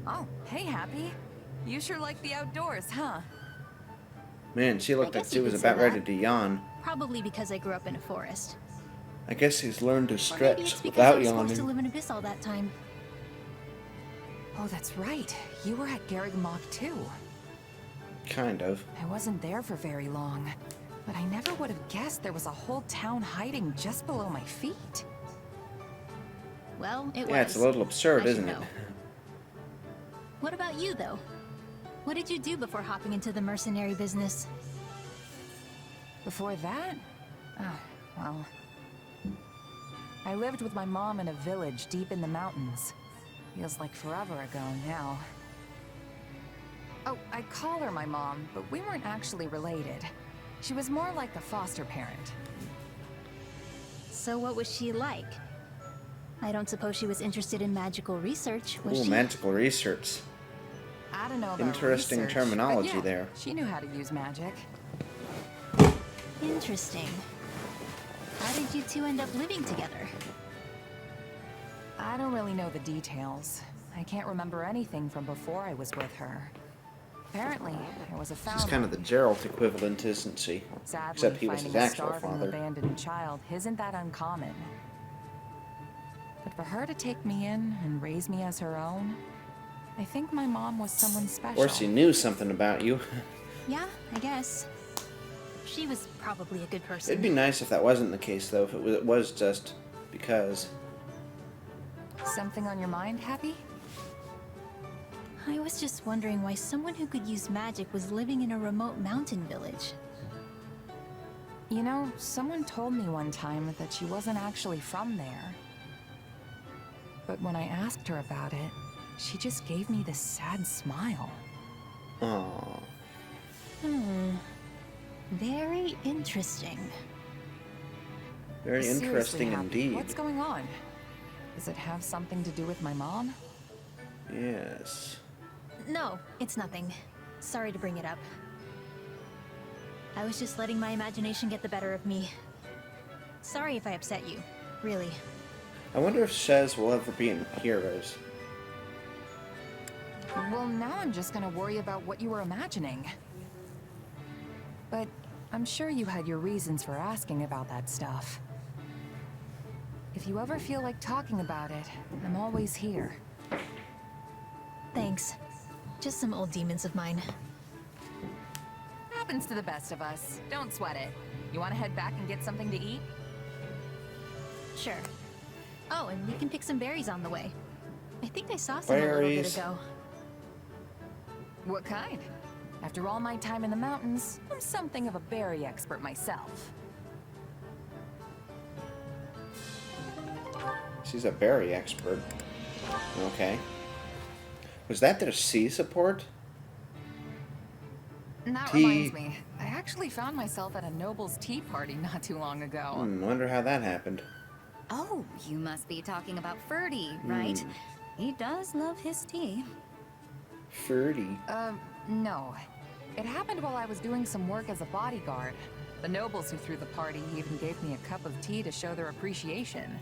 Oh, hey, Happy. You sure like the outdoors, huh? Man, she looked I like guess she you was could say about ready that. to yawn. Probably because I grew up in a forest. I guess he's learned to Or maybe stretch it's because I without was forced to yawning. live in Abyss all that time. Oh, that's right. You were at Garrigmok too. Kind of. I wasn't there for very long, but I never would have guessed there was a whole town hiding just below my feet. Well, it was. Yeah, it's a little absurd, I should isn't it? know. What about you, though? What did you do before hopping into the mercenary business? Before that? Oh, well... I lived with my mom in a village deep in the mountains. Feels like forever ago now. Oh, I call her my mom, but we weren't actually related. She was more like a foster parent. So what was she like? I don't suppose she was interested in magical research, was Ooh, she? magical research. I don't know about Interesting research, terminology but yeah, there. she knew how to use magic. Interesting. How did you two end up living together? I don't really know the details. I can't remember anything from before I was with her. Apparently, there was a She's fountain. kind of the Geralt equivalent, isn't she? Sadly, Except he was finding his a actual starving, father. abandoned child isn't that uncommon. But for her to take me in and raise me as her own, I think my mom was someone special. Or she knew something about you. Yeah, I guess. She was probably a good person. It'd be nice if that wasn't the case, though, if it was just because. Something on your mind, Happy? I was just wondering why someone who could use magic was living in a remote mountain village. You know, someone told me one time that she wasn't actually from there. But when I asked her about it, she just gave me this sad smile. Aww. Very interesting. Very Seriously, interesting Happy, indeed. what's going on? Does it have something to do with my mom? Yes. No, it's nothing. Sorry to bring it up. I was just letting my imagination get the better of me. Sorry if I upset you. Really. I wonder if Shez will ever be in Heroes. Well, now I'm just gonna worry about what you were imagining. But I'm sure you had your reasons for asking about that stuff. If you ever feel like talking about it, I'm always here. Thanks. Just some old demons of mine. Happens to the best of us. Don't sweat it. You want to head back and get something to eat? Sure. Oh, and we can pick some berries on the way. I think I saw some a little bit Berries. ago. What kind? After all my time in the mountains, I'm something of a berry expert myself. She's a berry expert. Okay. Was that their C support? And that Tea. reminds me, I actually found myself at a noble's tea party not too long ago. Wonder how that happened. Oh, you must be talking about Ferdy, right? He does love his tea. Ferdy. No. It happened while I was doing some work as a bodyguard. The nobles who threw the party even gave me a cup of tea to show their appreciation.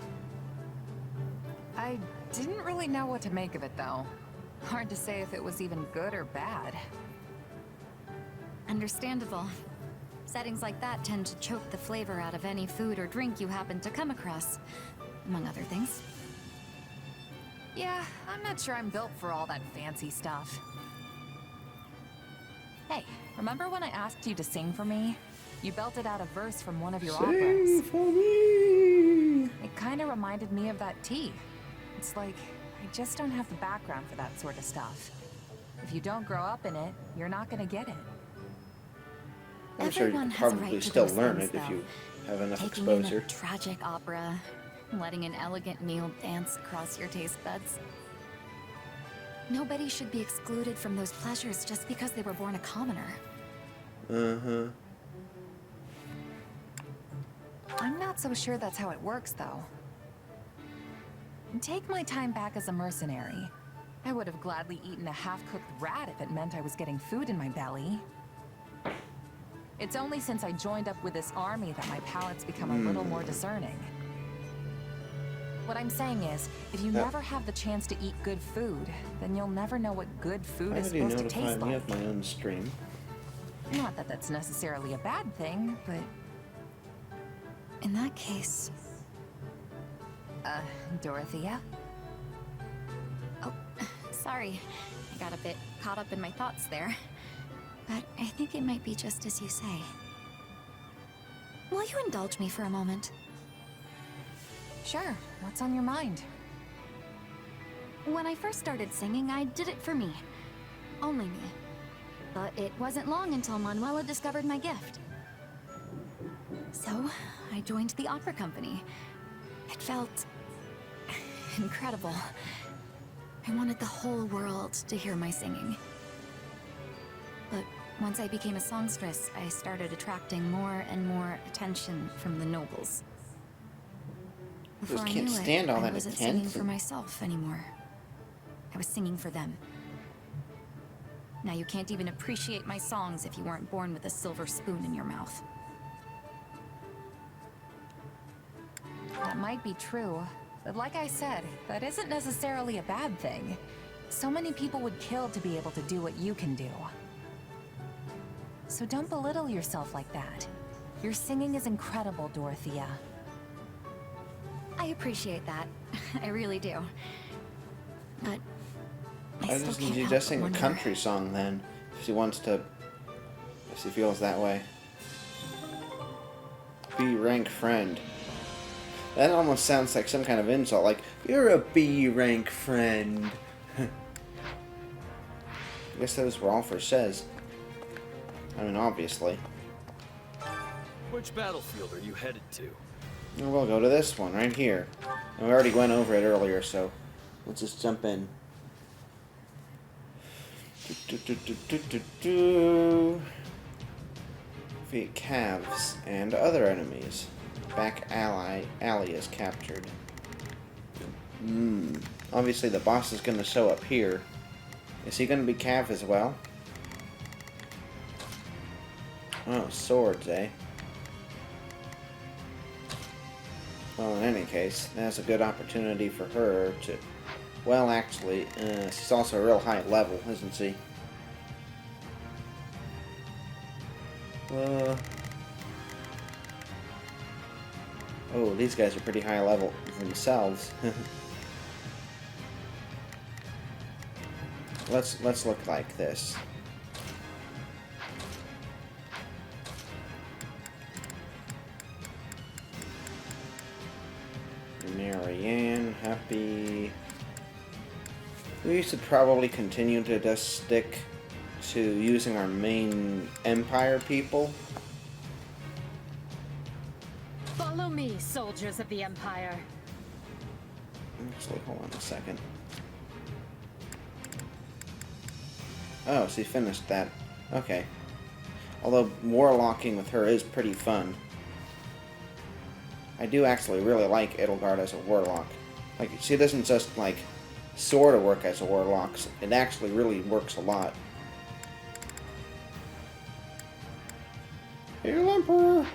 I didn't really know what to make of it, though. Hard to say if it was even good or bad. Understandable. Settings like that tend to choke the flavor out of any food or drink you happen to come across, among other things. Yeah, I'm not sure I'm built for all that fancy stuff. Hey, remember when I asked you to sing for me? You belted out a verse from one of your Sing operas. for me. It kind of reminded me of that tea. It's like, I just don't have the background for that sort of stuff. If you don't grow up in it, you're not gonna get it. I'm sure you Everyone could has a probably right to still those learn things, it if though. you have enough Taking exposure. in a tragic opera, letting an elegant meal dance across your taste buds. Nobody should be excluded from those pleasures just because they were born a commoner. Uh-huh. I'm not so sure that's how it works, though. Take my time back as a mercenary. I would have gladly eaten a half-cooked rat if it meant I was getting food in my belly. It's only since I joined up with this army that my palate's become a little more discerning. What I'm saying is, if you never have the chance to eat good food, then you'll never know what good food Why is would you supposed to notify taste me like. of my own stream? Not that that's necessarily a bad thing, but... In that case... Dorothea? Oh, sorry. I got a bit caught up in my thoughts there. But I think it might be just as you say. Will you indulge me for a moment? Sure, what's on your mind? When I first started singing, I did it for me. Only me. But it wasn't long until Manuela discovered my gift. So, I joined the opera company. It felt... incredible. I wanted the whole world to hear my singing. But once I became a songstress, I started attracting more and more attention from the nobles. Before I can't knew stand it, all I that wasn't singing attention. for myself anymore. I was singing for them. Now you can't even appreciate my songs if you weren't born with a silver spoon in your mouth. That might be true, but like I said, that isn't necessarily a bad thing. So many people would kill to be able to do what you can do. So don't belittle yourself like that. Your singing is incredible, Dorothea. I appreciate that. I really do. But I Why still doesn't can't she help just but sing a wonder. country song then? If she wants to... If she feels that way. B-rank friend. That almost sounds like some kind of insult, like, you're a B-rank friend. I guess those were all for Shez. I mean, obviously. Which battlefield are you headed to? Well, we'll go to this one, right here. And we already went over it earlier, so let's just jump in. Defeat calves and other enemies. Back alley is captured. Obviously the boss is going to show up here. Is he going to be Cav as well? Oh, swords, eh? Well, in any case, that's a good opportunity for her to... Well, actually, she's also a real high level, isn't she? Oh, these guys are pretty high level themselves. Let's look like this. Marianne, happy. We should probably continue to just stick to using our main Empire people. Follow me, soldiers of the Empire. Actually, hold on a second. Oh, she finished that. Okay. Although warlocking with her is pretty fun. I do actually really like Edelgard as a warlock. Like, she doesn't just, like, sort of work as a warlock. It actually really works a lot. Hail Emperor!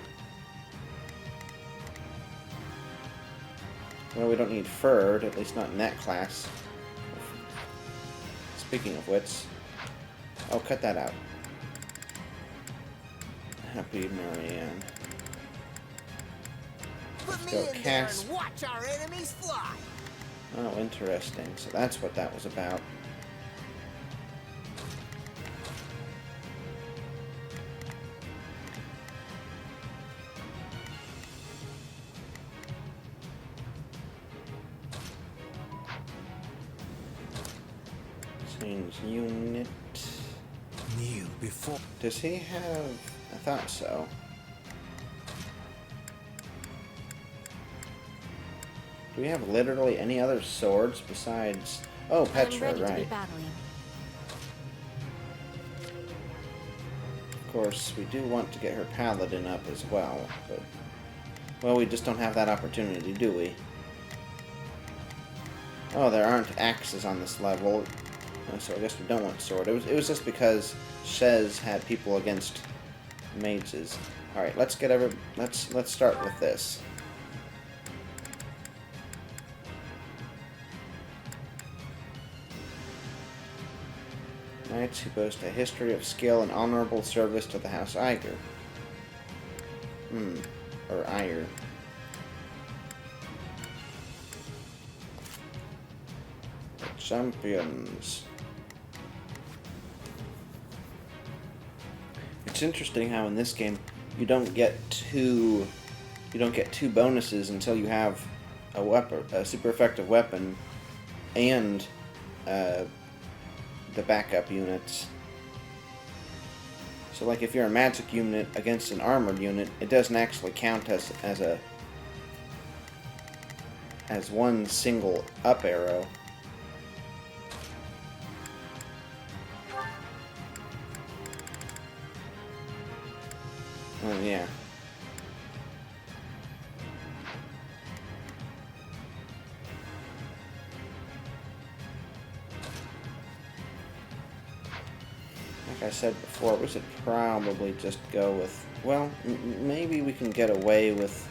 Well, we don't need Ferd, at least not in that class. Speaking of which... Oh, cut that out. Happy Marianne. Put me go in there cast. and watch our enemies fly. Oh, interesting. So that's what that was about. Change unit. Kneel before. Does he have... I thought so. Do we have literally any other swords besides... Oh, I'm Petra, ready to be right. battling. Of course, we do want to get her paladin up as well, but... Well, we just don't have that opportunity, do we? Oh, there aren't axes on this level, so I guess we don't want sword. It was just because Shez had people against mages. All right, let's start with this. Knights who boast a history of skill and honorable service to the House Iger. Or Iyer. The champions. It's interesting how in this game you don't get two bonuses until you have a super effective weapon and the backup units. So like if you're a magic unit against an armored unit, it doesn't actually count as one single up arrow. Oh yeah. Like I said before, we should probably just go with... Well, maybe we can get away with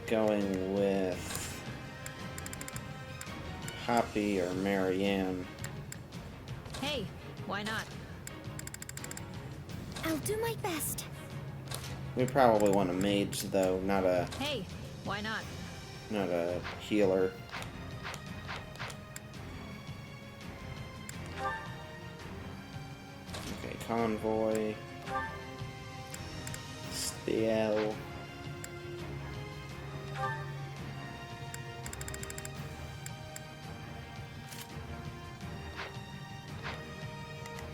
going with Hoppy or Marianne. Hey, why not? I'll do my best. We probably want a mage though, not a Hey, why not? healer. Okay, convoy. Steel.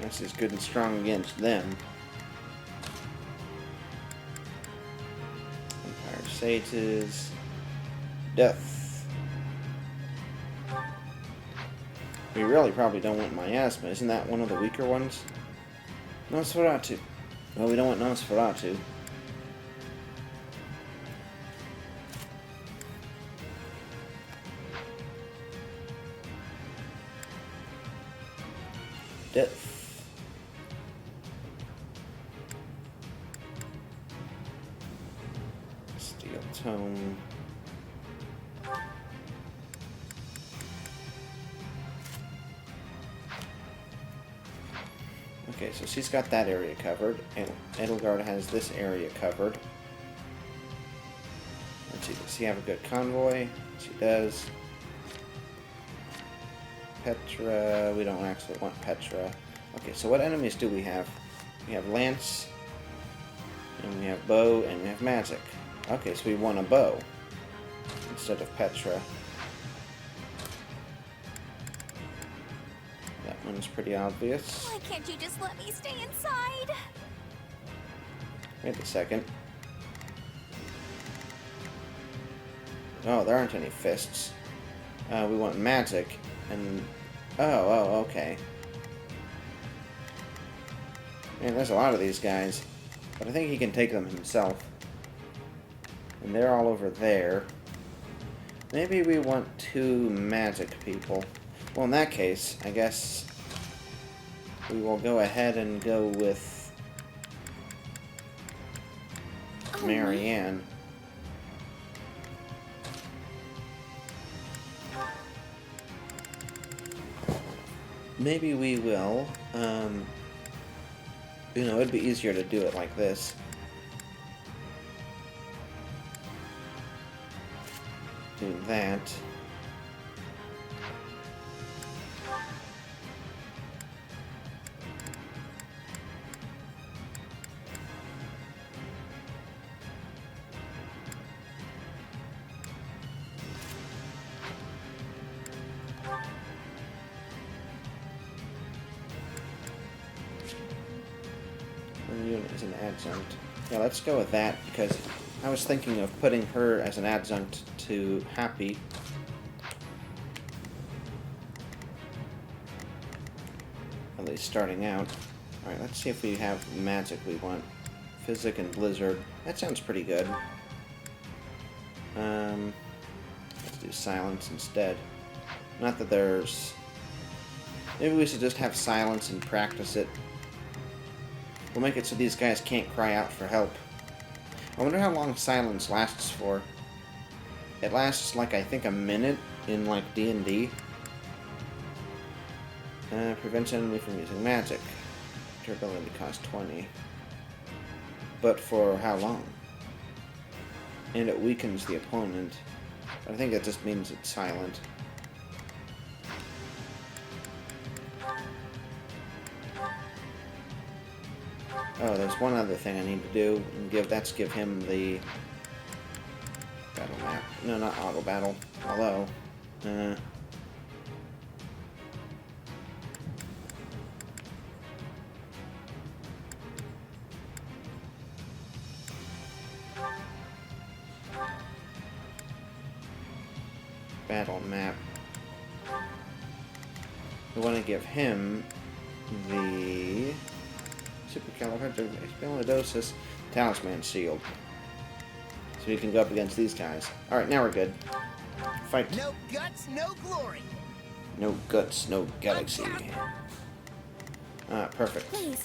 This is good and strong against them. Empire Sages. Death. We really probably don't want Miasma. Isn't that one of the weaker ones? Nosferatu. Well, we don't want Nosferatu. Death. Steel Tome. Okay, so she's got that area covered, and Edelgard has this area covered. Let's see, does she have a good convoy? She does. Petra, we don't actually want Petra. Okay, so what enemies do we have? We have Lance, and we have Bow, and we have Magic. Okay, so we want a Bow instead of Petra. That one's pretty obvious. Why can't you just let me stay inside? Wait a second. Oh, there aren't any fists. We want magic, and... Oh, okay. Man, there's a lot of these guys. But I think he can take them himself. And they're all over there. Maybe we want 2 magic people. Well, in that case, I guess... we will go ahead and go with... Marianne. Maybe we will. You know, it'd be easier to do it like this. Do that. Unit is an adjunct. Yeah, let's go with that, because I was thinking of putting her as an adjunct to Happy. At least starting out. Alright, let's see if we have magic we want. Physic and Blizzard. That sounds pretty good. Let's do Silence instead. Not that there's... Maybe we should just have Silence and practice it. We'll make it so these guys can't cry out for help. I wonder how long Silence lasts for. It lasts, like, I think a minute in, like, D&D. Prevents enemy from using magic. Durability costs 20. But for how long? And it weakens the opponent. I think that just means it's silent. Oh, there's one other thing I need to do, and give him the battle map. No, not auto battle. Hello. Battle map. We want to give him the Supercalifragilistic Talisman Shield. So he can go up against these guys. Alright, now we're good. Fight. No guts, no glory. No guts, no galaxy. Perfect. Please,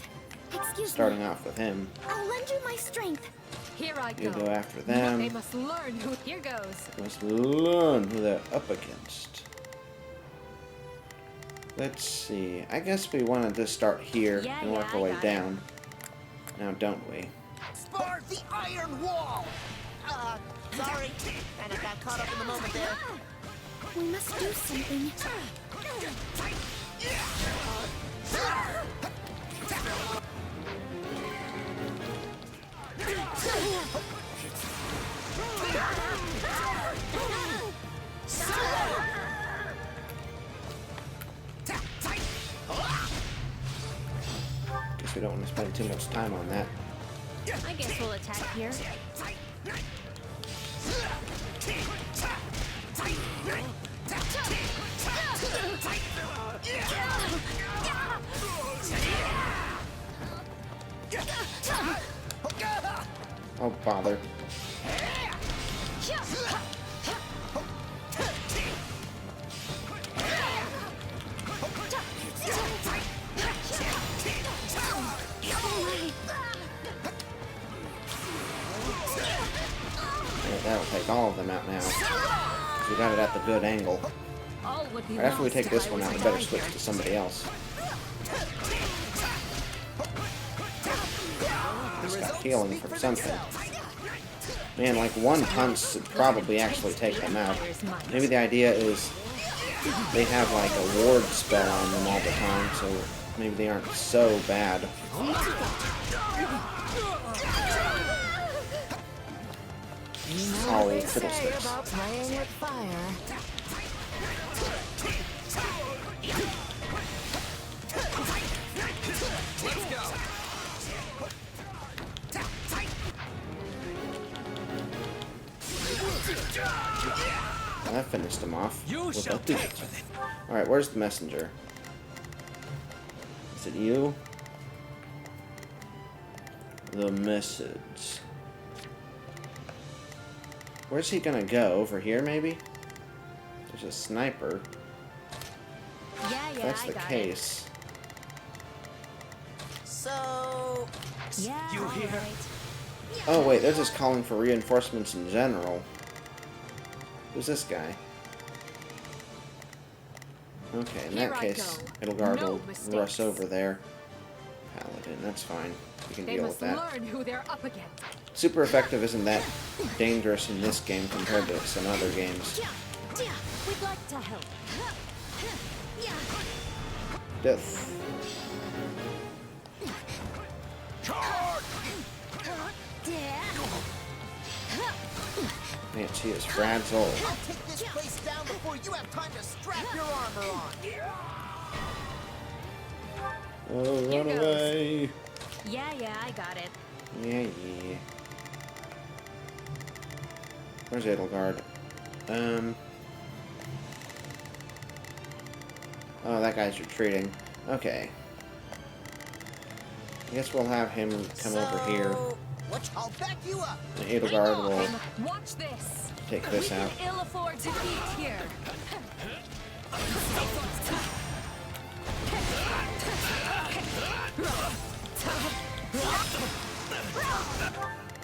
excuse Starting me. off with him. I'll lend you my strength. Here I You go. go after They them. must learn who. Here goes. Let's learn who they're up against. Let's see. I guess we want to just start here Yeah, and work yeah, our I way got it. down. Now, don't we? Spar the iron wall. Sorry. Kinda got caught up in the moment there. We must do something. Guess we don't want to spend too much time on that. I guess we'll attack here. Oh, bother. Yeah, that'll take all of them out now. 'Cause we got it at the good angle. All would be Right after we lost take if this I one was out, we to better die switch here. to somebody else. Just got healing from something. Man, like one punch should probably actually take them out. Maybe the idea is they have like a ward spell on them all the time, so maybe they aren't so bad. Oh, fiddlesticks. Playing with fire. That finished him off. You with shall that pay digit. for this. Alright, where's the messenger? Is it you? The message. Where's he gonna go? Over here, maybe? There's a sniper. Yeah, If yeah, that's I the got case. So, it. Yeah, You hear? alright. Oh, wait, they're just calling for reinforcements in general. Who's this guy? Okay, in Here that I case, go. Edelgard No will mistakes. rush over there. Paladin, that's fine. We can They deal must with that. learn who they're up against. Super effective isn't that dangerous in this game compared to some other games. We'd like to help. Death. Man, she is fragile. I'll take this place down before you have time to strap your armor on. Oh, run Here goes. away. Yeah, yeah, I got it. Yeah, yeah. Where's Edelgard? Oh, that guy's retreating. Okay. I guess we'll have him come over here. I'll back you up. And Edelgard will Watch this. take this We out. can ill afford defeat here.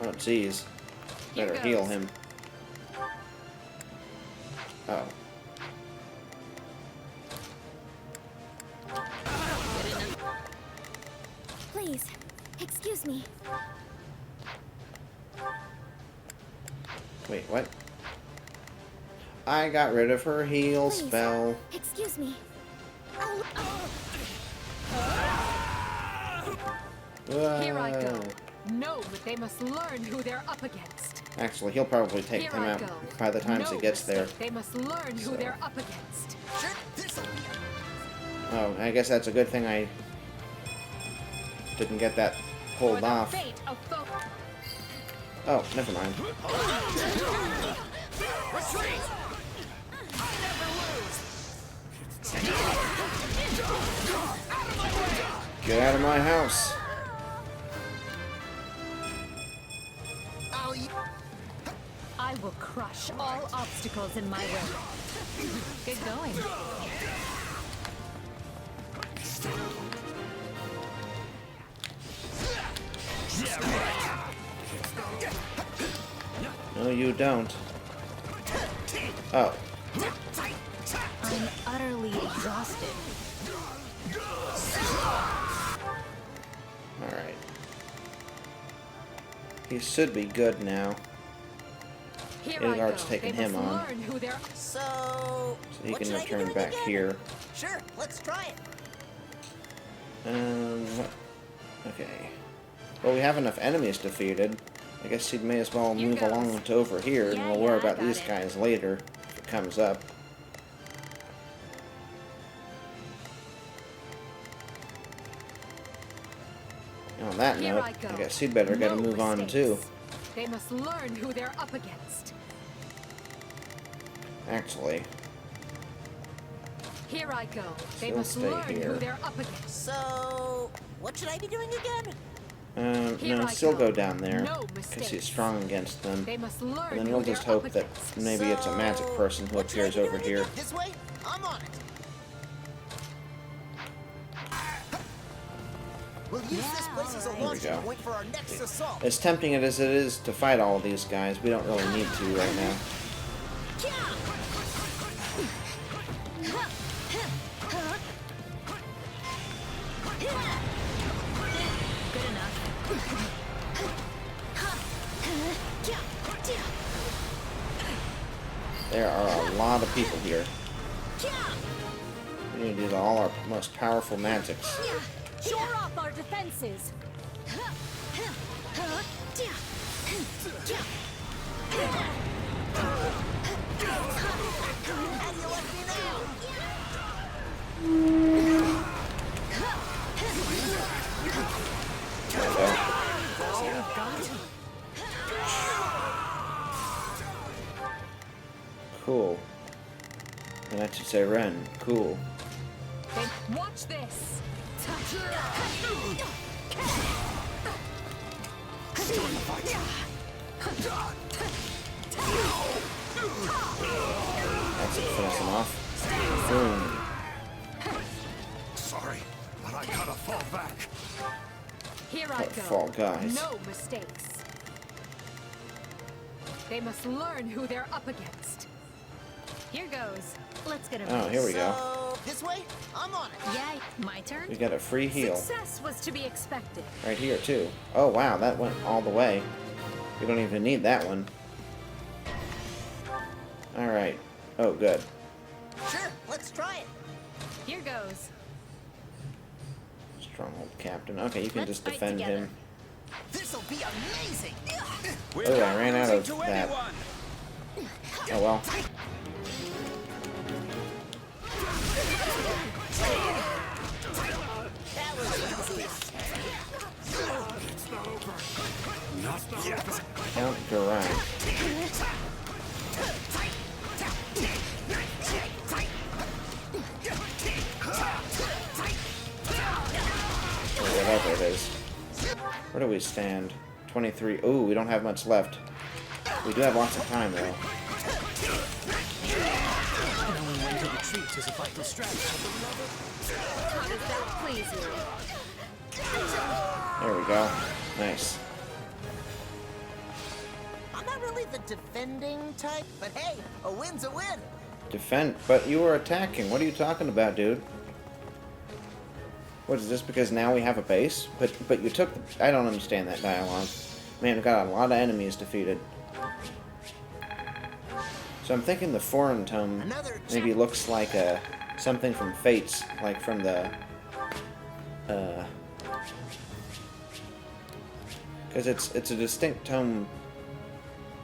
Oh, jeez. Better Here heal goes. him. Oh. Excuse me. Wait, what? I got rid of her heal Please. spell. Excuse me. Here I go. Whoa. No, but they must learn who they're up against. Actually, he'll probably take Here him I out go. by the time No he gets there. mistake. They must learn who So. they're up against. Sure, this'll be Oh, I guess that's a good thing I didn't get that For pulled the off. fate of folk. Oh, never mind. Retreat! Get out of my house. I will crush all obstacles in my way. Good going. No, you don't. Oh, I'm utterly exhausted. alright. He should be good now. Here Idgard's I go. taking They him must on. learn who they're. So, So he what can should I be return doing back again? here. Sure, let's try it. What? Okay. Well, we have enough enemies defeated. I guess he may as well Here move goes. along to over here, and Yeah, we'll worry yeah, I about got these it. guys later, if it comes up. On that Here note, I go. I guess he'd better get a No move on mistakes. too. They must learn who they're up against. Actually, Here I go. They She'll must stay learn here. who they're up against. So, what should I be doing again? Here no, I still go. go down there, No because mistakes. he's strong against them. They must learn And then who we'll they're just up hope that against. maybe it's a magic So, person who what should I appears be over doing here. again? This way? I'm on it. We'll use this place as a alright. launching There we go. point for our next assault. As tempting as it is to fight all of these guys, we don't really need to right now. Good enough. There are a lot of people here. We need to use all our most powerful magics. Shore up our defenses. How do you like me now? There we go. Cool. And that should say Ren. Cool. Then watch this. That's it. Finish him off. Boom. Sorry, but I gotta fall back. Here I go. Fall guys. No mistakes. They must learn who they're up against. Here goes. Let's get a Oh, here we go. So, this way? I'm on it. Yeah, my turn. We got a free heal. Success was to be expected. Right here, too. Oh, wow. That went all the way. We don't even need that one. Alright. Oh, good. Sure, let's try it. Here goes. Stronghold Captain. Okay, you can Let's just fight defend together. him. This'll be amazing. Oh, I ran out of that. Oh, well. That was easy. Not yet. Count Durant. Or whatever it is. Where do we stand? 23. Ooh, we don't have much left. We do have lots of time, though. Knowing when to retreat is a vital strategy. How does that please you? There we go. Nice. I'm not really the defending type, but hey, a win's a win. Defend. But you were attacking. What are you talking about, dude? What is this? Because now we have a base? But you took the... I don't understand that dialogue. Man, we got a lot of enemies defeated. So I'm thinking the foreign tome maybe looks like something from Fates, like from the... Because it's a distinct tome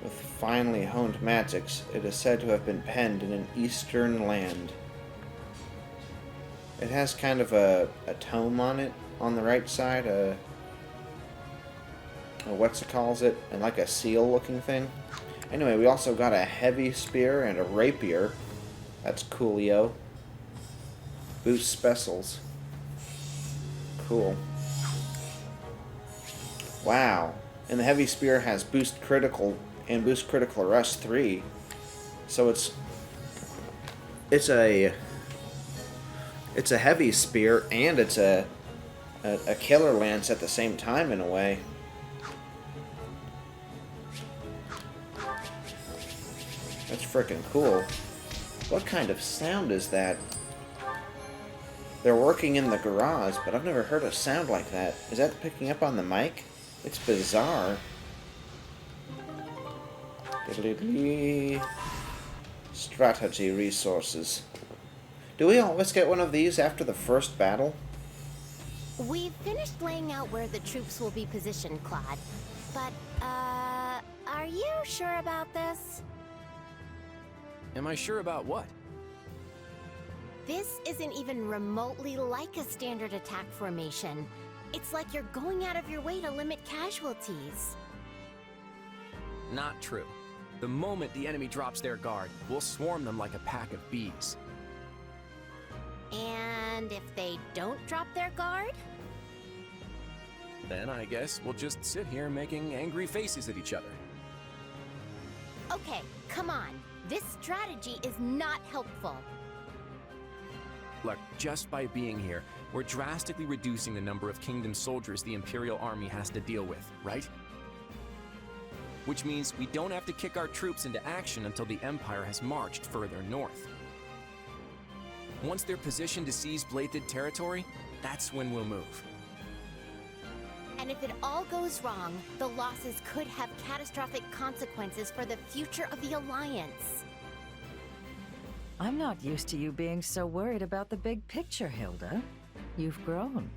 with finely honed magics. It is said to have been penned in an eastern land. It has kind of a tome on it, on the right side, what's it calls it, and like a seal looking thing. Anyway, we also got a heavy spear and a rapier. That's coolio. Boost specials. Cool. Wow. And the heavy spear has boost critical and boost critical arrest 3. So it's a heavy spear and it's a killer lance at the same time in a way. That's freaking cool. What kind of sound is that? They're working in the garage, but I've never heard a sound like that. Is that picking up on the mic? It's bizarre. Strategy resources. Do we always get one of these after the first battle? We've finished laying out where the troops will be positioned, Claude. But, are you sure about this? Am I sure about what? This isn't even remotely like a standard attack formation. It's like you're going out of your way to limit casualties. Not true. The moment the enemy drops their guard, we'll swarm them like a pack of bees. And if they don't drop their guard? Then I guess we'll just sit here making angry faces at each other. Okay, come on. This strategy is not helpful. Look, just by being here, we're drastically reducing the number of Kingdom soldiers the Imperial Army has to deal with, right? Which means we don't have to kick our troops into action until the Empire has marched further north. Once they're positioned to seize Bladed territory, that's when we'll move. And if it all goes wrong, the losses could have catastrophic consequences for the future of the Alliance. I'm not used to you being so worried about the big picture, Hilda. You've grown.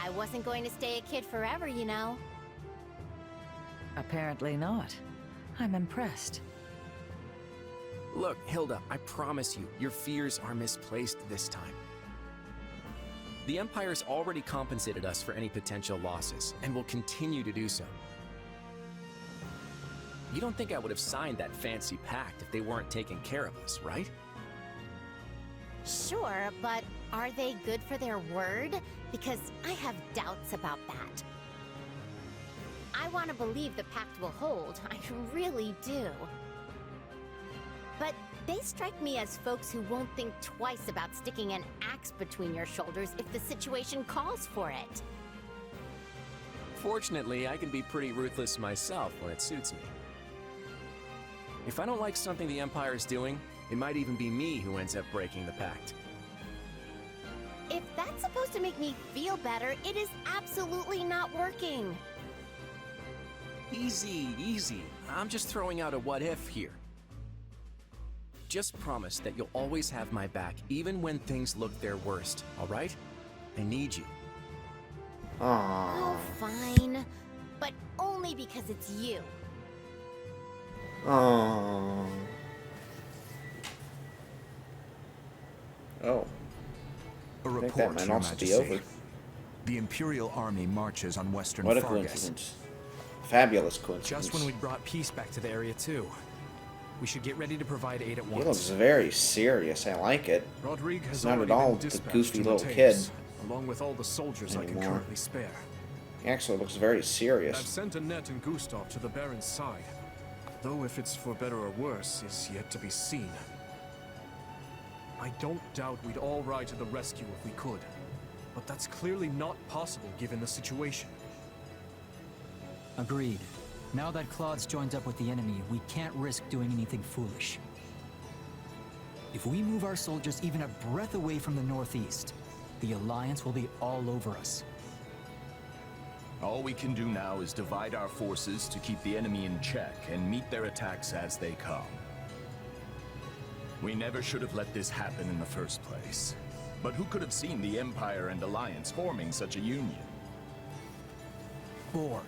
I wasn't going to stay a kid forever, you know. Apparently not. I'm impressed. Look, Hilda, I promise you, your fears are misplaced this time. The Empire's already compensated us for any potential losses, and will continue to do so. You don't think I would have signed that fancy pact if they weren't taking care of us, right? Sure, but are they good for their word? Because I have doubts about that. I want to believe the pact will hold, I really do. But they strike me as folks who won't think twice about sticking an axe between your shoulders if the situation calls for it. Fortunately, I can be pretty ruthless myself when it suits me. If I don't like something the Empire's doing, it might even be me who ends up breaking the pact. If that's supposed to make me feel better, it is absolutely not working. Easy, easy. I'm just throwing out a what-if here. Just promise that you'll always have my back, even when things look their worst, all right? I need you. Aww. Oh, fine. But only because it's you. Aww. Oh. A I think report, that might Your also be Majesty. over. The Imperial Army marches on western What a Fargus. coincidence. Fabulous coincidence. Just when we brought peace back to the area, too. We should get ready to provide aid at He looks once. very serious. I like it. Rodrigue has Not at already all been the dispatched goofy to little Mateus, kid along with all the soldiers I can anymore. currently spare. He actually looks very I've serious. sent Annette and Gustav to the Baron's side, though if it's for better or worse is yet to be seen. I don't doubt we'd all ride to the rescue if we could, but that's clearly not possible given the situation. Agreed. Now that Claude's joined up with the enemy, we can't risk doing anything foolish. If we move our soldiers even a breath away from the northeast, the Alliance will be all over us. All we can do now is divide our forces to keep the enemy in check and meet their attacks as they come. We never should have let this happen in the first place. But who could have seen the Empire and Alliance forming such a union? Boar,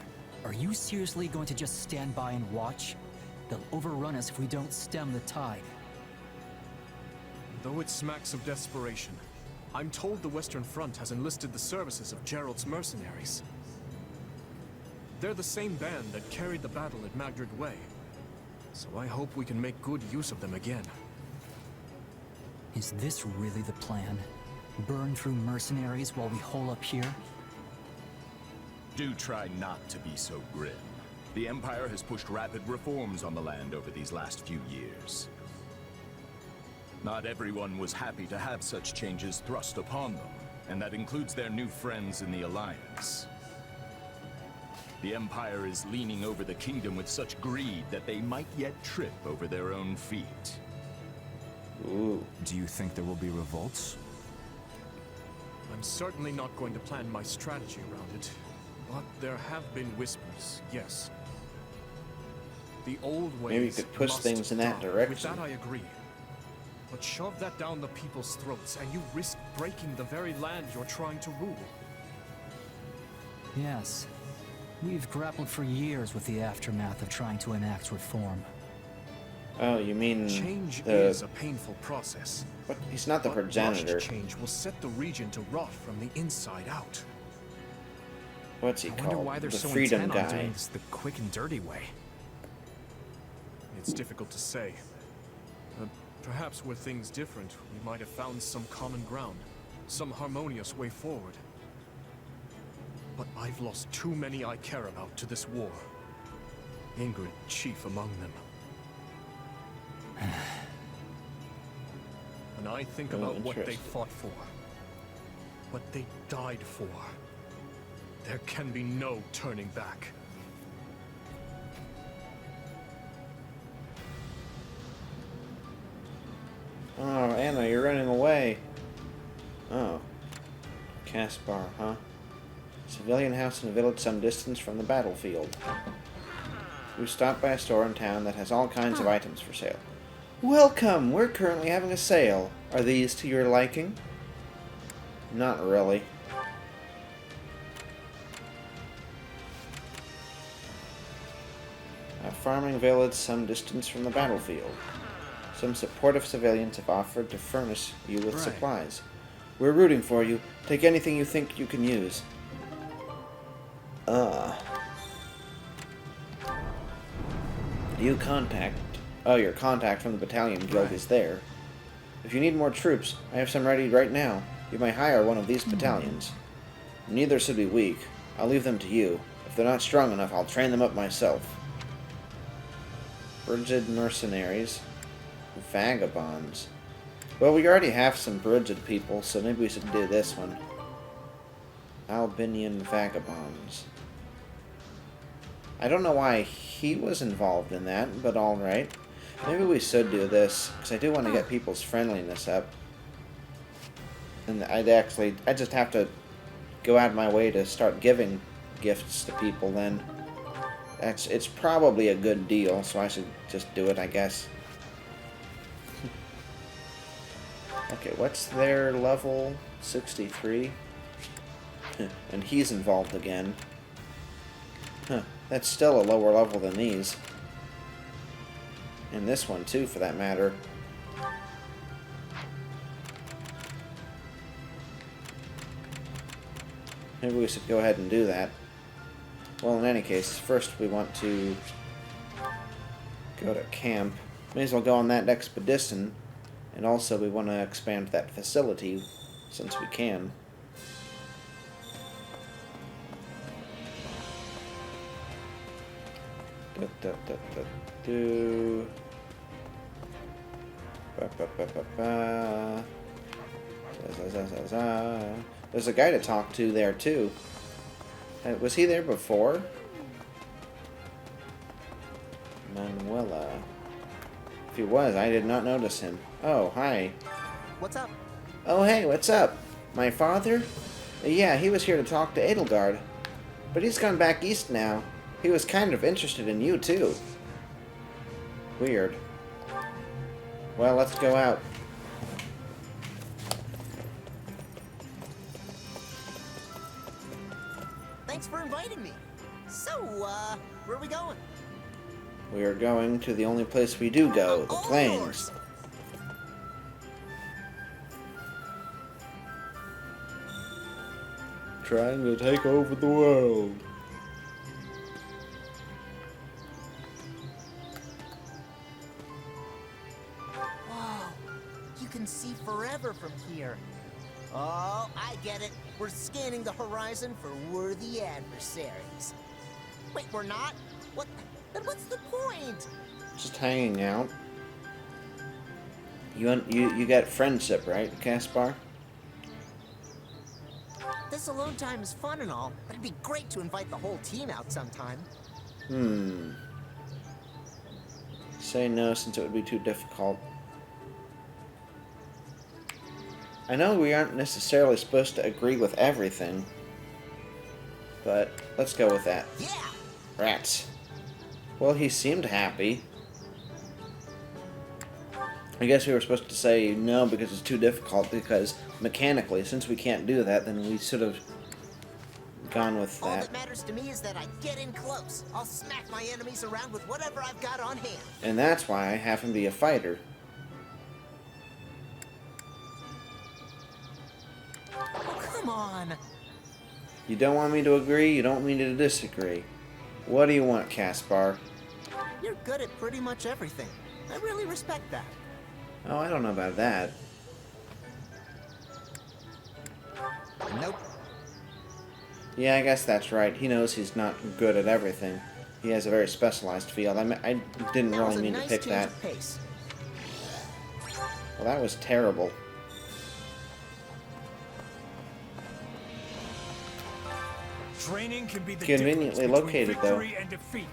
are you seriously going to just stand by and watch? They'll overrun us if we don't stem the tide. Though it smacks of desperation, I'm told the Western Front has enlisted the services of Gerald's mercenaries. They're the same band that carried the battle at Magdred Way. So I hope we can make good use of them again. Is this really the plan? Burn through mercenaries while we hole up here? Do try not to be so grim. The Empire has pushed rapid reforms on the land over these last few years. Not everyone was happy to have such changes thrust upon them, and that includes their new friends in the Alliance. The Empire is leaning over the kingdom with such greed that they might yet trip over their own feet. Ooh. Do you think there will be revolts? I'm certainly not going to plan my strategy around it, but there have been whispers, yes. The old ways Maybe you could push must things in that die. direction. With that I agree. But shove that down the people's throats, and you risk breaking the very land you're trying to rule. Yes. We've grappled for years with the aftermath of trying to enact reform. Oh, you mean Change the... is a painful process. What? He's not the But progenitor. rushed change will set the region to rot from the inside out. What's he I wonder called? why they're The so freedom intent on guy. doing this the quick and dirty way. It's difficult to say. Perhaps were things different, we might have found some common ground, some harmonious way forward. But I've lost too many I care about to this war. Ingrid chief among them. When I think about what they interesting. fought for, what they died for, there can be no turning back. Oh, Anna, you're running away. Oh. Caspar, huh? Civilian house in a village some distance from the battlefield. We stopped by a store in town that has all kinds of items for sale. Welcome! We're currently having a sale. Are these to your liking? Not really. A farming village some distance from the battlefield. Some supportive civilians have offered to furnish you with supplies. We're rooting for you. Take anything you think you can use. You contact... Oh, your contact from the battalion guild is there. If you need more troops, I have some ready right now. You may hire one of these battalions. Neither should be weak. I'll leave them to you. If they're not strong enough, I'll train them up myself. Brigid mercenaries. Vagabonds. Well, we already have some Brigid people, so maybe we should do this one. Albinian vagabonds. I don't know why he was involved in that, but alright. Maybe we should do this, because I do want to get people's friendliness up. And I just have to go out of my way to start giving gifts to people then. It's probably a good deal, so I should just do it, I guess. Okay, what's their level? 63? And he's involved again. Huh, that's still a lower level than these. And this one too, for that matter. Maybe we should go ahead and do that. Well, in any case, first we want to go to camp. May as well go on that expedition. And also we want to expand that facility, since we can. There's a guy to talk to there too. Was he there before? Manuela. If he was, I did not notice him. Oh, hi. What's up? Oh, hey, what's up? My father? Yeah, he was here to talk to Edelgard. But he's gone back east now. He was kind of interested in you, too. Weird. Well, let's go out. Thanks for inviting me. So, where are we going? We are going to the only place we do go, the plains. Trying to take over the world. Whoa, you can see forever from here. Oh, I get it. We're scanning the horizon for worthy adversaries. Wait, we're not? What? Then what's the point? Just hanging out. You got friendship, right, Caspar? This alone time is fun and all, but it'd be great to invite the whole team out sometime. Say no, since it would be too difficult. I know we aren't necessarily supposed to agree with everything, but let's go with that. Yeah! Rats. Well, he seemed happy. I guess we were supposed to say no because it's too difficult, because mechanically, since we can't do that, then we should have gone with All that. that matters to me is that I get in close. I'll smack my enemies around with whatever I've got on hand. And that's why I have him be a fighter. Oh, come on! You don't want me to agree, you don't want me to disagree. What do you want, Caspar? You're good at pretty much everything. I really respect that. Oh, I don't know about that. Nope. Yeah, I guess that's right. He knows he's not good at everything. He has a very specialized field. I didn't That really was a mean nice to pick change that. of pace. Well, that was terrible. Training can be the Conveniently difference located, between though. victory and defeat.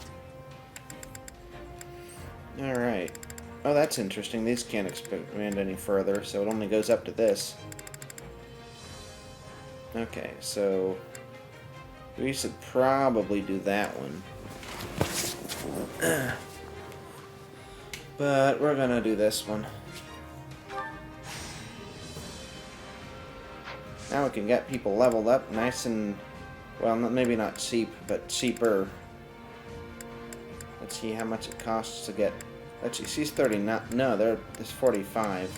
Alright. Oh, that's interesting. These can't expand any further, so it only goes up to this. Okay, so we should probably do that one. But we're gonna do this one. Now we can get people leveled up nice and, well, maybe not cheap, but cheaper. Let's see how much it costs to get. Actually, she's 39. No, there's 45.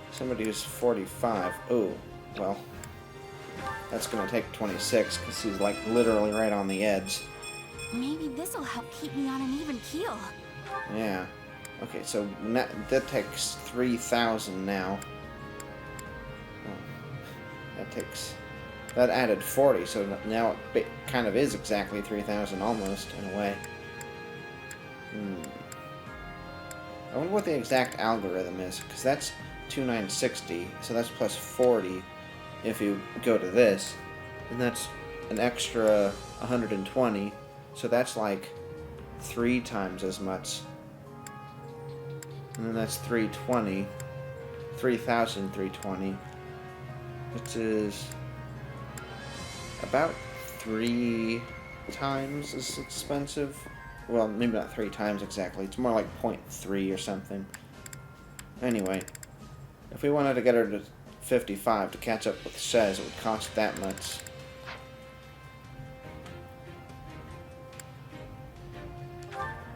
Somebody who's 45. Oh, well, that's gonna take 26 because she's like literally right on the edge. Maybe this'll help keep me on an even keel. Yeah. Okay, so that takes 3,000 now. Oh, that added 40, so now it kind of is exactly 3,000 almost, in a way. I wonder what the exact algorithm is, because that's 2960, so that's plus 40 if you go to this, and that's an extra 120, so that's like 3 times as much. And then that's 320, 3,320, which is about 3 times as expensive. Well, maybe not 3 times exactly. It's more like 0.3 or something. Anyway, if we wanted to get her to 55 to catch up with Shez, it would cost that much.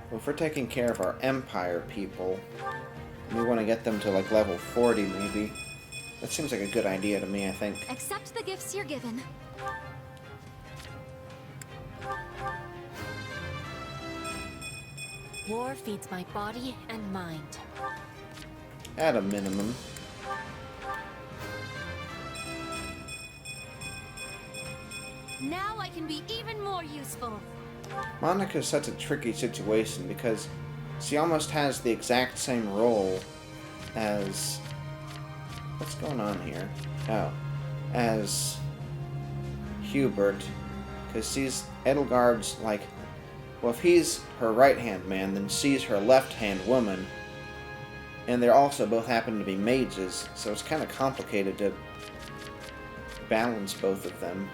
Well, if we're taking care of our Empire people, we want to get them to like level 40 maybe. That seems like a good idea to me, I think. Accept the gifts you're given. War feeds my body and mind. At a minimum. Now I can be even more useful. Monica's such a tricky situation because she almost has the exact same role as... What's going on here? Oh. As Hubert. Because she's Edelgard's, like... Well, if he's her right-hand man, then she's her left-hand woman. And they also both happen to be mages, so it's kind of complicated to balance both of them.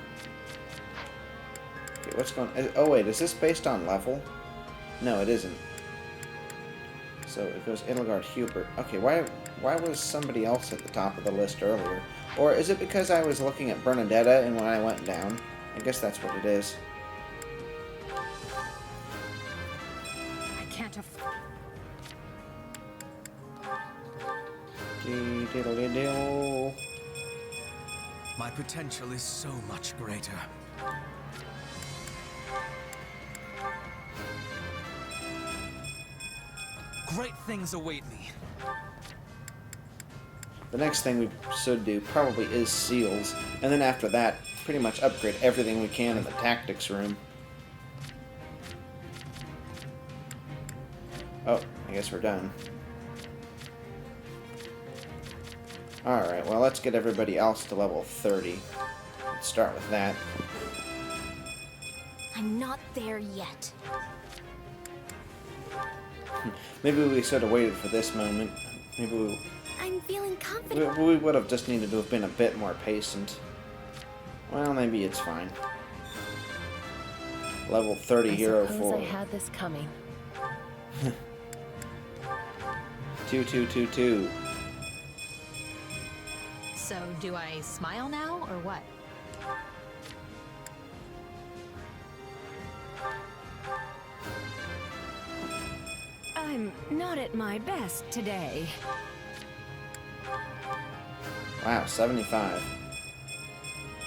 Okay, what's going on? Oh wait, is this based on level? No, it isn't. So it goes Edelgard Hubert. Okay, why was somebody else at the top of the list earlier? Or is it because I was looking at Bernadetta and when I went down? I guess that's what it is. I can't afford. Diddle-diddle. My potential is so much greater. Great things await me. The next thing we should do probably is seals, and then after that, pretty much upgrade everything we can in the tactics room. Oh, I guess we're done. Alright, well let's get everybody else to level 30. Let's start with that. I'm not there yet. Maybe we should have waited for this moment. Maybe I'm feeling confident. we would have just needed to have been a bit more patient. Well, maybe it's fine. Level 30 hero Suppose I 4. had this coming. 2222. So, do I smile now, or what? I'm not at my best today. Wow, 75.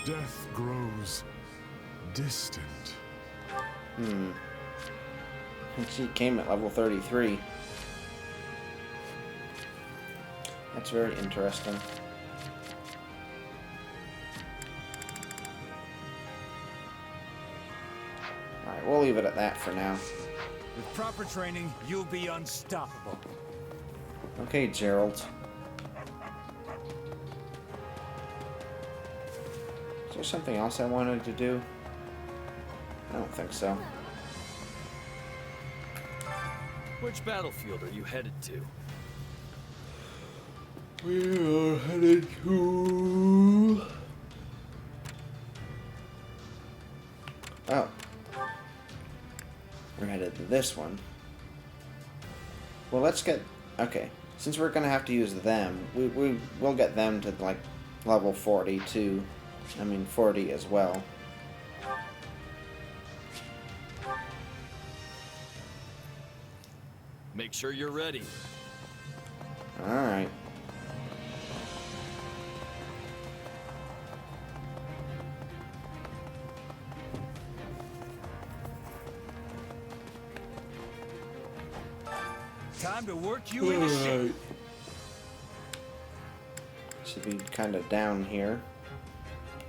Death grows distant. And she came at level 33. That's very interesting. Alright, we'll leave it at that for now. With proper training, you'll be unstoppable. Okay, Gerald. Is there something else I wanted to do? I don't think so. Which battlefield are you headed to? We are headed to... Oh. We're headed to this one. Well, let's get... Okay. Since we're going to have to use them, we'll get them to, like, level 40 too. I mean, 40 as well. Make sure you're ready. Alright. Time to work you into shape. Should be kind of down here.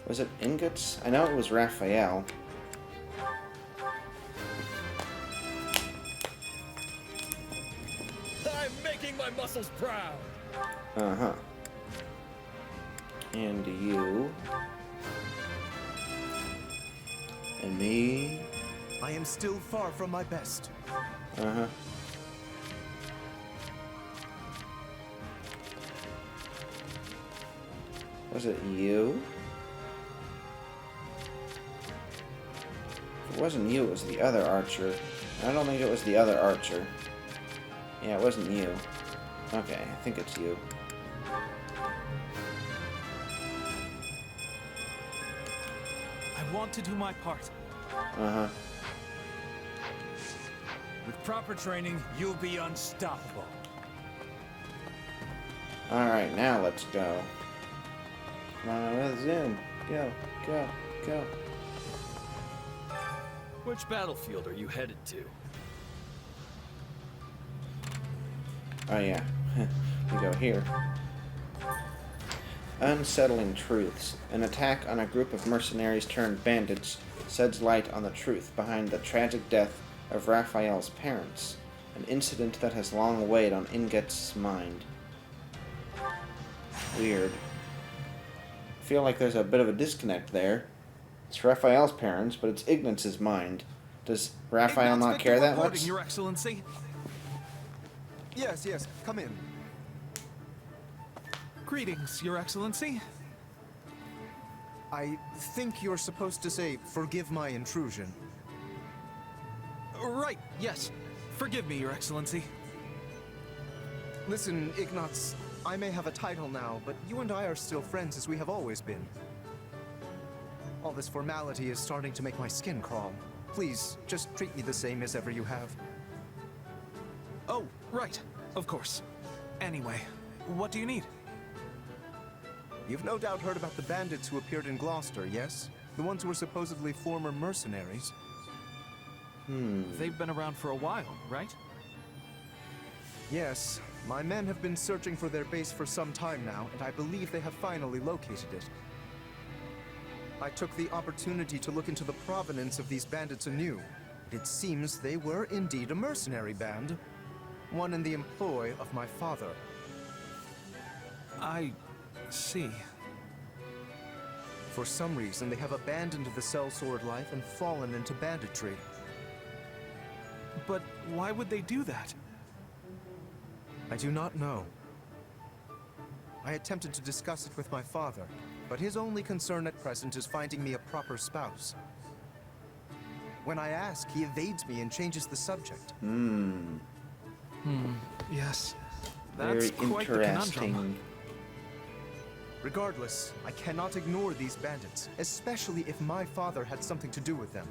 Was it ingots? I know it was Raphael. I'm making my muscles proud. Uh-huh. And you. And me. I am still far from my best. Uh-huh. Was it you? If it wasn't you, it was the other archer. I don't think it was the other archer. Yeah, it wasn't you. Okay, I think it's you. I want to do my part. Uh-huh. With proper training, you'll be unstoppable. Alright, now let's go. Come on, let's zoom. Go, go, go. Which battlefield are you headed to? Oh yeah, we go here. Unsettling truths. An attack on a group of mercenaries turned bandits sheds light on the truth behind the tragic death of Raphael's parents, an incident that has long weighed on Inget's mind. Weird. I feel like there's a bit of a disconnect there. It's Raphael's parents, but it's Ignaz's mind. Does Raphael not care that much? Your Excellency. Yes, come in. Greetings, Your Excellency. I think you're supposed to say, "Forgive my intrusion." Right, yes. Forgive me, Your Excellency. Listen, Ignatz, I may have a title now, but you and I are still friends as we have always been. All this formality is starting to make my skin crawl. Please, just treat me the same as ever you have. Oh, right. Of course. Anyway, what do you need? You've no doubt heard about the bandits who appeared in Gloucester, yes? The ones who were supposedly former mercenaries. They've been around for a while, right? Yes. My men have been searching for their base for some time now, and I believe they have finally located it. I took the opportunity to look into the provenance of these bandits anew. It seems they were indeed a mercenary band. One in the employ of my father. I see. For some reason, they have abandoned the sellsword life and fallen into banditry. But why would they do that? I do not know. I attempted to discuss it with my father, but his only concern at present is finding me a proper spouse. When I ask, he evades me and changes the subject. Yes. Very That's quite the interesting. conundrum. Regardless, I cannot ignore these bandits, especially if my father had something to do with them.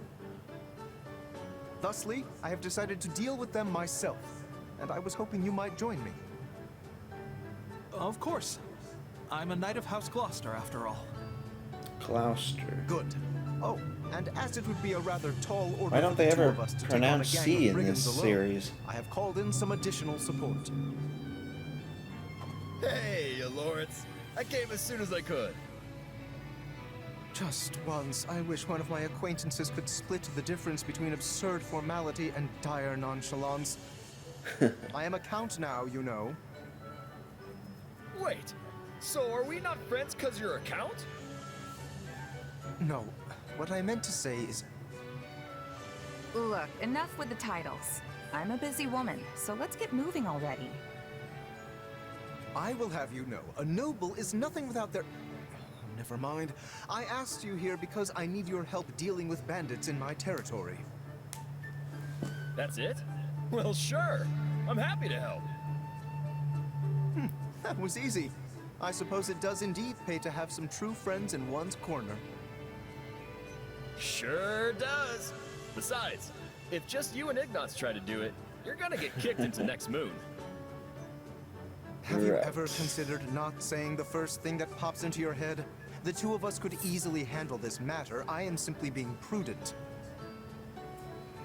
Thusly, I have decided to deal with them myself, and I was hoping you might join me. Of course. I'm a knight of House Gloucester, after all. Gloucester. Good. Oh, and as it would be a rather tall order Why don't for they the two ever of us to pronounce take on a C gang of in brigands this alone, series? I have called in some additional support. Hey, you lords. I came as soon as I could. Just once, I wish one of my acquaintances could split the difference between absurd formality and dire nonchalance. I am a count now, you know. Wait, so are we not friends because you're a count? No, what I meant to say is... Look, enough with the titles. I'm a busy woman, so let's get moving already. I will have you know, a noble is nothing without their... Never mind. I asked you here because I need your help dealing with bandits in my territory. That's it? Well, sure. I'm happy to help. That was easy. I suppose it does indeed pay to have some true friends in one's corner. Sure does. Besides, if just you and Ignatz try to do it, you're gonna get kicked into next moon. Have you ever considered not saying the first thing that pops into your head? The two of us could easily handle this matter. I am simply being prudent.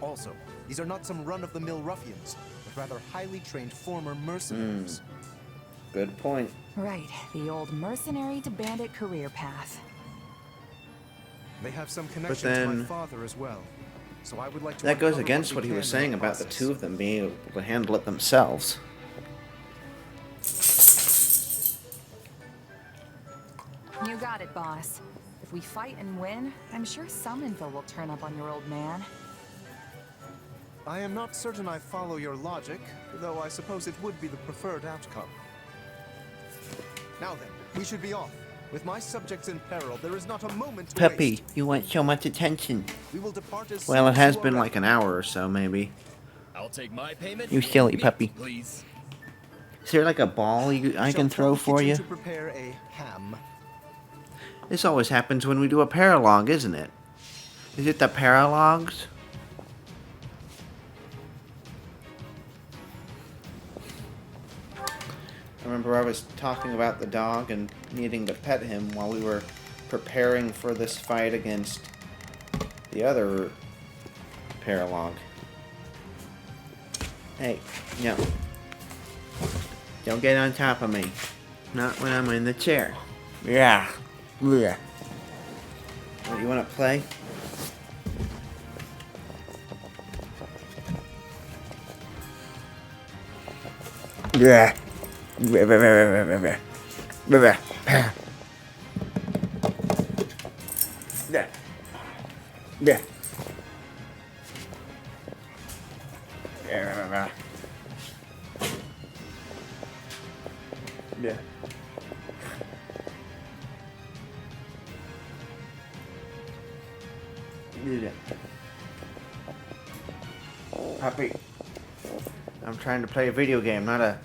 Also, these are not some run-of-the-mill ruffians, but rather highly trained former mercenaries. Good point. Right, the old mercenary to bandit career path. They have some connection to my father as well. So I would like to That goes uncover against we what he can was in saying the about the process. two of them being able to handle it themselves. You got it, boss. If we fight and win, I'm sure some info will turn up on your old man. I am not certain I follow your logic, though I suppose it would be the preferred outcome. Now then, we should be off. With my subjects in peril, there is not a moment to Peppy, waste. you want so much attention. We will depart as Well, soon it as has you are been ready. like an hour or so, maybe. I'll take my payment. You silly Meat, puppy. please. Is there like a ball I can throw for you? To prepare a ham. This always happens when we do a paralogue, isn't it? Is it the paralogues? I remember I was talking about the dog and needing to pet him while we were preparing for this fight against the other paralogue. Hey, no. Don't get on top of me. Not when I'm in the chair. Yeah. Yeah. What, you want to play? Yeah. Yeah. Yeah. Yeah. Puppy. I'm trying to play a video game, not a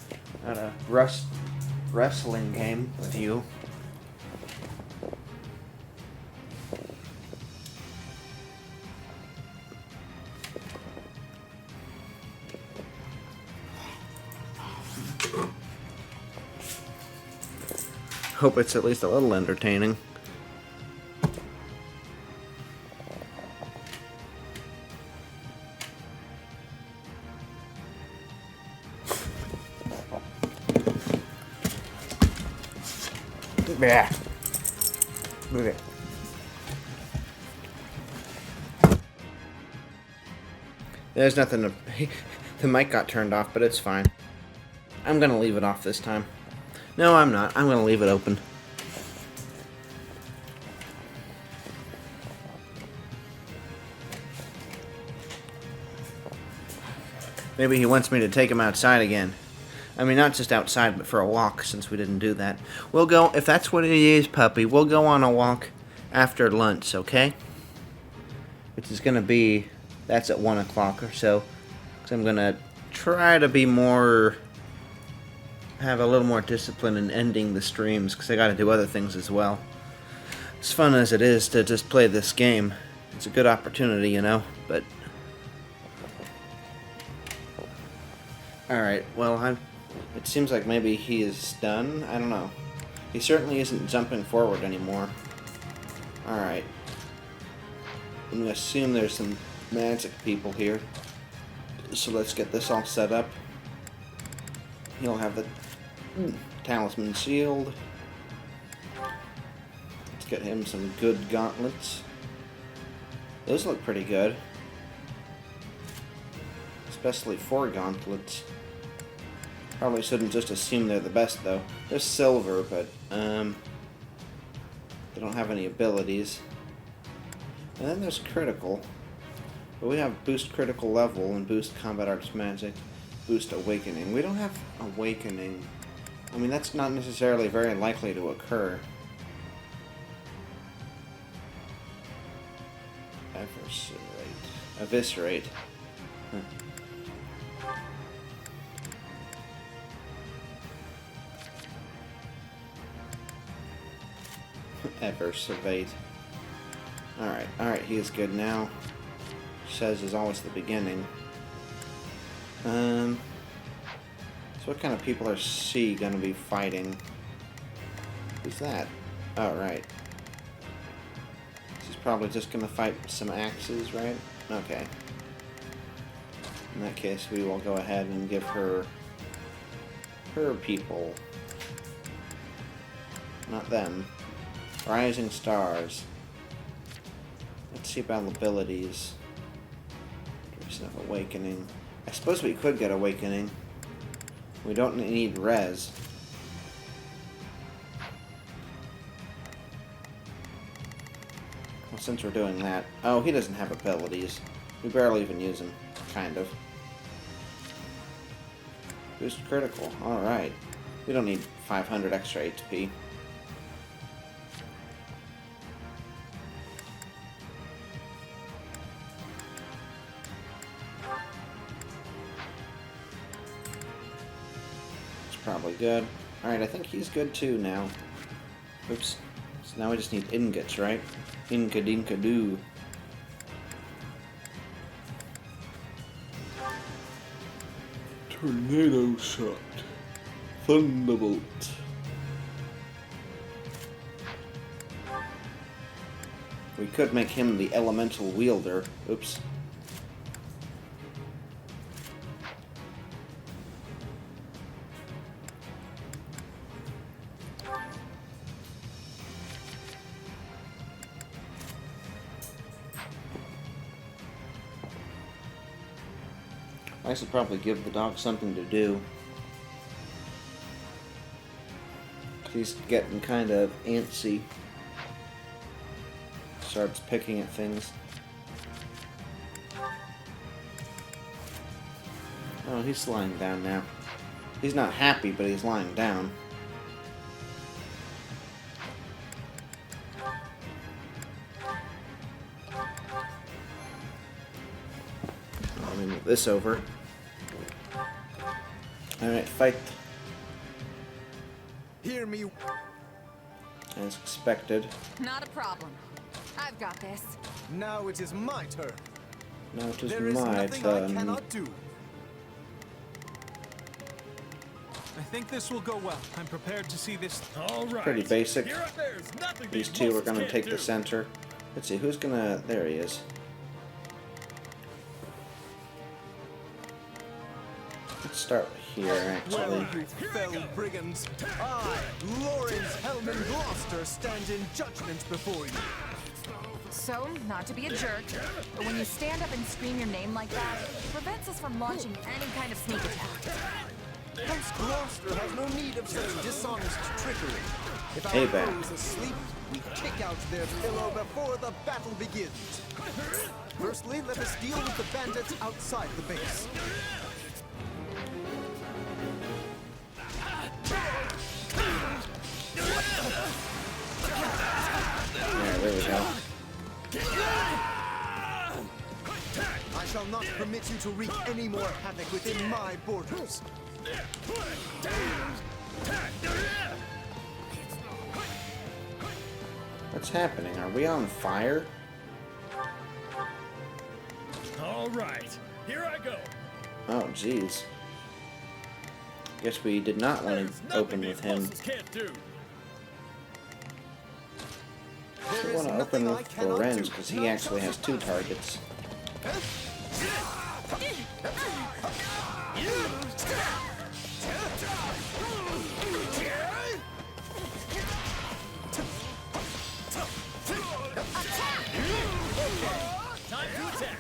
wrestling game with you. Hope it's at least a little entertaining. Yeah. Move it. There's nothing to... The mic got turned off, but it's fine. I'm gonna leave it off this time. No, I'm not. I'm gonna leave it open. Maybe he wants me to take him outside again. I mean, not just outside, but for a walk, since we didn't do that. We'll go, if that's what it is, puppy, we'll go on a walk after lunch, okay? Which is going to be, that's at 1 o'clock or so. Because I'm going to try to be more, have a little more discipline in ending the streams, because I got to do other things as well. As fun as it is to just play this game, it's a good opportunity, you know, but... Alright, well, it seems like maybe he is done. I don't know. He certainly isn't jumping forward anymore. Alright. I'm going to assume there's some magic people here. So let's get this all set up. He'll have the talisman shield. Let's get him some good gauntlets. Those look pretty good. Especially 4 gauntlets. Probably shouldn't just assume they're the best, though. They're silver, but, they don't have any abilities. And then there's critical. But we have boost critical level and boost combat arts magic, boost awakening. We don't have awakening. I mean, that's not necessarily very likely to occur. Eviscerate. Huh. Eviscerate. Alright, he is good now. Says is always the beginning. So what kind of people are she gonna be fighting? Who's that? Oh, right. She's probably just gonna fight some axes, right? Okay. In that case, we will go ahead and give her people. Not them. Rising Stars. Let's see about abilities. Duration of Awakening. I suppose we could get Awakening. We don't need res. Well, since we're doing that... Oh, he doesn't have abilities. We barely even use him. Kind of. Boost critical. Alright. We don't need 500 extra HP. Probably good. Alright, I think he's good too now. Oops. So now we just need ingots, right? Inka-dinka-doo. Tornado shot. Thunderbolt. We could make him the elemental wielder. Oops. I should probably give the dog something to do. He's getting kind of antsy. Starts picking at things. Oh, he's lying down now. He's not happy, but he's lying down. this over. Alright, fight. Hear me. As expected. Not a problem. I've got this. Now it is my turn. Now it is There is my nothing turn. I cannot do. I think this will go well. I'm prepared to see this. All right. Pretty basic. There's nothing These these two are muscles going to can't take do. the center. Let's see, who's going to... There he is. Let's start here, actually. Well, you fell brigands. I, Lawrence Hellman Gloucester, stand in judgment before you. So, not to be a jerk, but when you stand up and scream your name like that, it prevents us from launching any kind of sneak attack. House Gloucester has no need of such dishonest trickery. If our Hey, Ben. foe is asleep, we kick out their pillow before the battle begins. Firstly, let us deal with the bandits outside the base. Yeah, there we go. I shall not permit you to wreak any more havoc within my borders. What's happening? Are we on fire? All right. Here I go. Oh, jeez. Guess we did not want There's to nothing open these with him. muscles can't do. We want to open with Lorenz because he actually has 2 targets. Time to attack.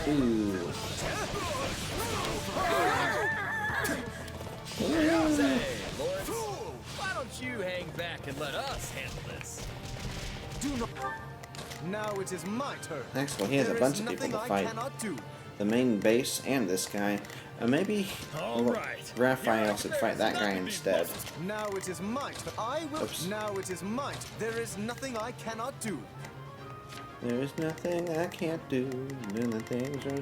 Ooh. Say, Lawrence, why don't you hang back and let us handle this? Do not. Now it is my turn. Actually, he has a There bunch is of people nothing to I fight. cannot do. The main base and this guy. Maybe Raphael should fight that guy instead. Now it is my turn. I will. Oops. Now it is my turn. There is nothing I cannot do. There is nothing I can't do. None of things are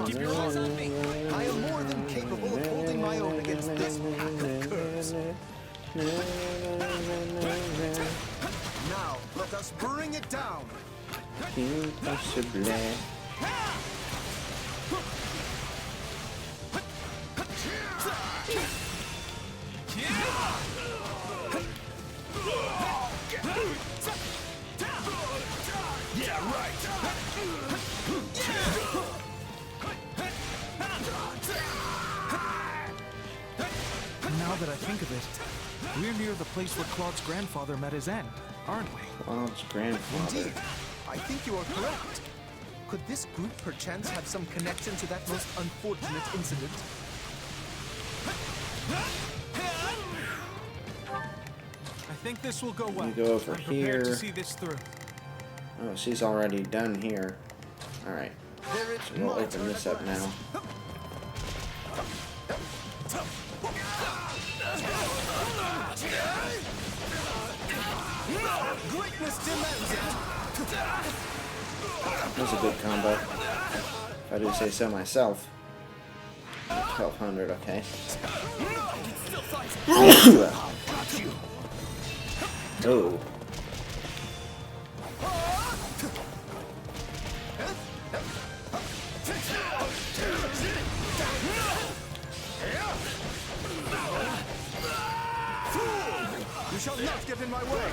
Keep your hands on me. I am more than capable of holding my own against this pack of curs. Now, let us bring it down. Impossible. Yeah, right. Now that I think of it, we're near the place where Claude's grandfather met his end, aren't we? Claude's grandfather. Indeed. I think you are correct. Could this group perchance have some connection to that most unfortunate incident? I think this will go well. You go over I'm prepared to here. see this through. Oh, she's already done here. Alright. There is So we'll my open turn this at up now. Greatness demands it. That was a good combo. If I do say so myself. 1200, okay. Oh. You shall not get in my way.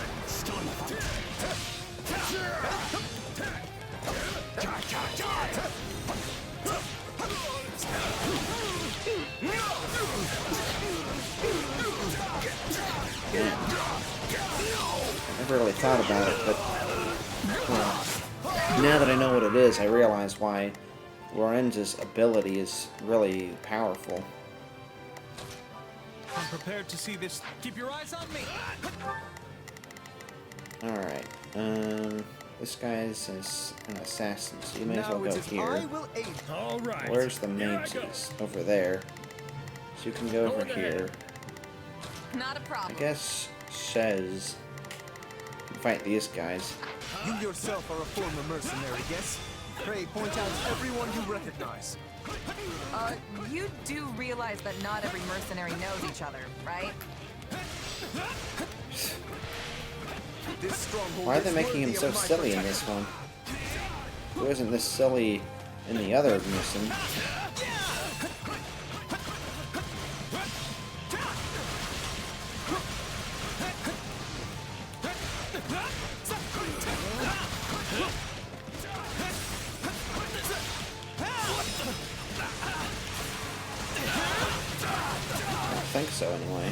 Never really thought about it, but now that I know what it is, I realize why Lorenz's ability is really powerful. I'm prepared to see this. Keep your eyes on me. Alright, this guy's an assassin, so you may as well Now go it is I here. will aid. All right. Where's the Here I mages? go. Over there. So you can go over Going ahead. here. Not a I problem. guess Shez can fight these guys. You yourself are a former mercenary, yes? Pray point out everyone you recognize. You do realize that not every mercenary knows each other, right? This stronghold Why are they is making him worthy so of my silly in protection. this one? He wasn't this silly in the other mission. I don't think so, anyway.